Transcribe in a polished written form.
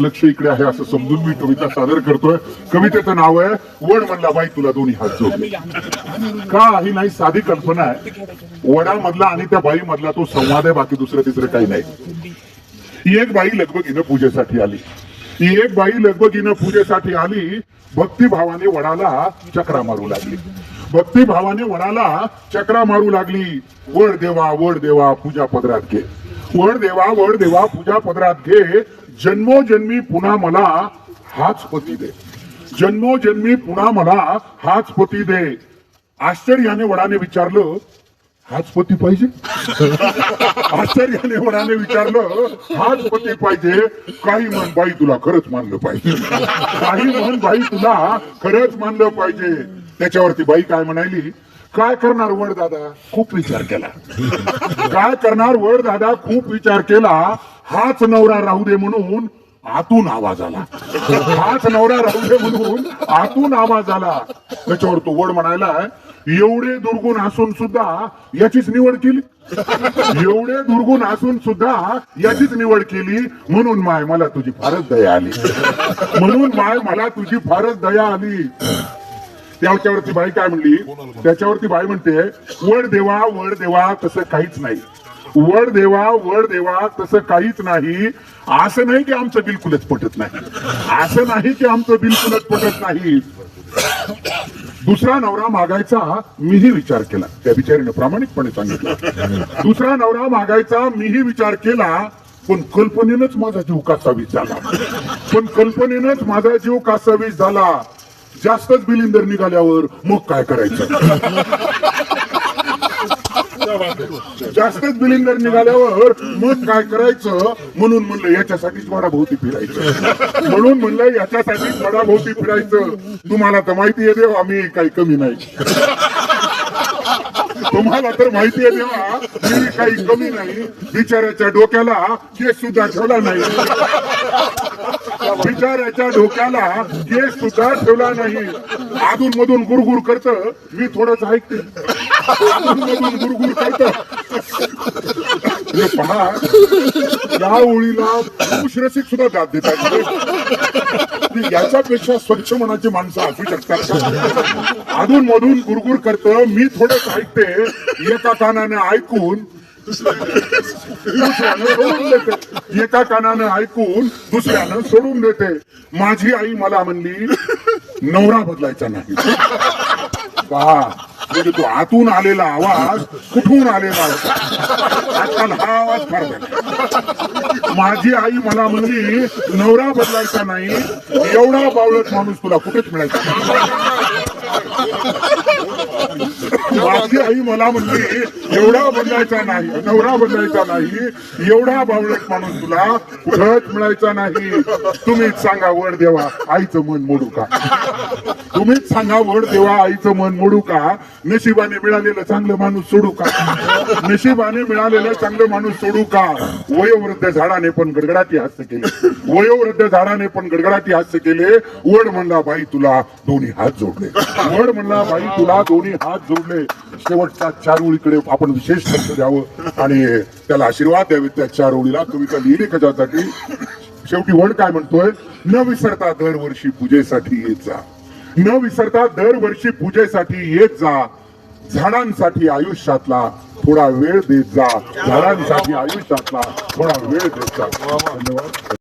लक्ष इकडे आहे असं समजून मी कविता सादर करतोय. कवितेचं नाव आहे वड म्हणला बाई तुला दोन्ही हात जोडले. का ही नाही साधी कल्पना आहे. वडामधला आणि त्या बाई मधला तो संवाद आहे, बाकी दुसरं तिसरं काही नाही. ही एक बाई लगबगीनं पूजेसाठी आली. ही एक बाई लगबगीनं पूजेसाठी आली. भक्तिभावाने वडाला चक्रा मारू लागली. भक्तिभावाने वडाला चक्रा मारू लागली. वड देवा पूजा पदरात घे. वड देवा पूजा पदरात घे. जन्मोजन्मी पुन्हा मला हाच पती दे. जन्मोजन्मी पुन्हा मला हाच पती दे. आश्चर्याने वडाने विचारलं, हाच पती पाहिजे? आश्चर्याने वडाने विचारलं, हाच पती पाहिजे? काही म्हण बाई तुला खरंच मानलं पाहिजे. काही म्हण बाई तुला खरंच मानलं पाहिजे. त्याच्यावरती बाई काय म्हणाली, काय करणार वड दादा, खूप विचार केला. काय करणार वड दादा, खूप विचार केला. हाच नवरा राहू दे म्हणून आतून आवाज आला. हाच नवरा राहू दे म्हणून आतून आवाज आला. त्याच्यावर तो वड म्हणायला, एवढे दुर्गुण असून सुद्धा याचीच निवड केली. एवढे दुर्गुण असून सुद्धा याचीच निवड केली. म्हणून माय मला तुझी फारच दया आली. म्हणून माय मला तुझी फारच दया आली. त्याच्यावरती बाई काय म्हणली, त्याच्यावरती बाई म्हणते, वड देवा तसं काहीच नाही. वड देवा तसं काहीच नाही. असं नाही की आमचं बिलकुलच पटत नाही. असं नाही की आमचं बिलकुलच पटत नाही. दुसरा नवरा मागायचा मीही विचार केला. त्या बिचारीनं प्रामाणिकपणे सांगितलं, दुसरा नवरा मागायचा मीही विचार केला. पण कल्पनेनंच माझा जीव कासावीस झाला. पण कल्पनेनंच माझा जीव कासावीस झाला. जास्तच बिलिंदर निघाल्यावर मग काय करायचं. जास्तच बिलिंदर निघाल्यावर मग काय करायचं. म्हणून म्हणलं याच्यासाठीच वडाभोवती फिरायचं. म्हणून म्हणलं याच्यासाठीच वडाभोवती फिरायचं. तुम्हाला तर माहिती आहे देवा मी काही कमी नाही. तुम्हाला तर माहिती आहे देवा मी काही कमी नाही. बिचाऱ्याच्या डोक्याला केस सुद्धा ठेवला नाही. बिचाऱ्याच्या डोक्याला केस सुद्धा ठेवला नाही. अधून मधून गुरगुर करत मी थोडंच ऐकते. अधून मधून गुरगुर करत. पहा या ओळीला पुरुष रसिक सुद्धा दाद देतात. याच्यापेक्षा स्वच्छ मनाची माणसं असू शकतात. अधून मधून गुरगुर करत मी थोडंच ऐकते. एका कानाने ऐकून एका कानानं ऐकून दुसऱ्यानं सोडून देते. माझी आई मला म्हणली नवरा बदलायचा नाही. पहा म्हणजे तो आतून आलेला आवाज कुठून आलेला होता. आजकाल हा आवाज फार झाला. माझी आई मला म्हणली नवरा बदलायचा नाही. एवढा बावळट माणूस तुला कुठेच मिळायचा. माझी आई मला म्हणली एवढा बदलायचा नाही, नवरा बदलायचा नाही. एवढा बावळट माणूस तुला कुठंच मिळायचा नाही. तुम्हीच सांगा वड देवा आईचं मन मोडू का. तुम्हीच सांगा वड देवा आईचं मन मोडू का. नशिबाने मिळालेलं चांगलं माणूस सोडू का. नशिबाने मिळालेलं चांगलं माणूस सोडू का. वयोवृद्ध झाडाने पण गडगडाटी हास्य केले. वयोवृद्ध झाडाने पण गडगडाटी हास्य केले. वड म्हणला बाई तुला दोन्ही हात जोडले. वड म्हणला बाई तुला दोन्ही हात जोडले. शेवटच्या चार ओळीकडे आपण विशेष लक्ष द्यावं आणि त्याला आशीर्वाद द्यावे. त्या चार ओळीला कविता लिहिली कशासाठी. शेवटी वड काय म्हणतोय, न विसरता दरवर्षी पूजेसाठी येत जा. न विसरता दरवर्षी पूजेसाठी येत जा. झाडांसाठी आयुष्यातला थोडा वेळ देत जा. झाडांसाठी आयुष्यातला थोडा वेळ देत जा. धन्यवाद.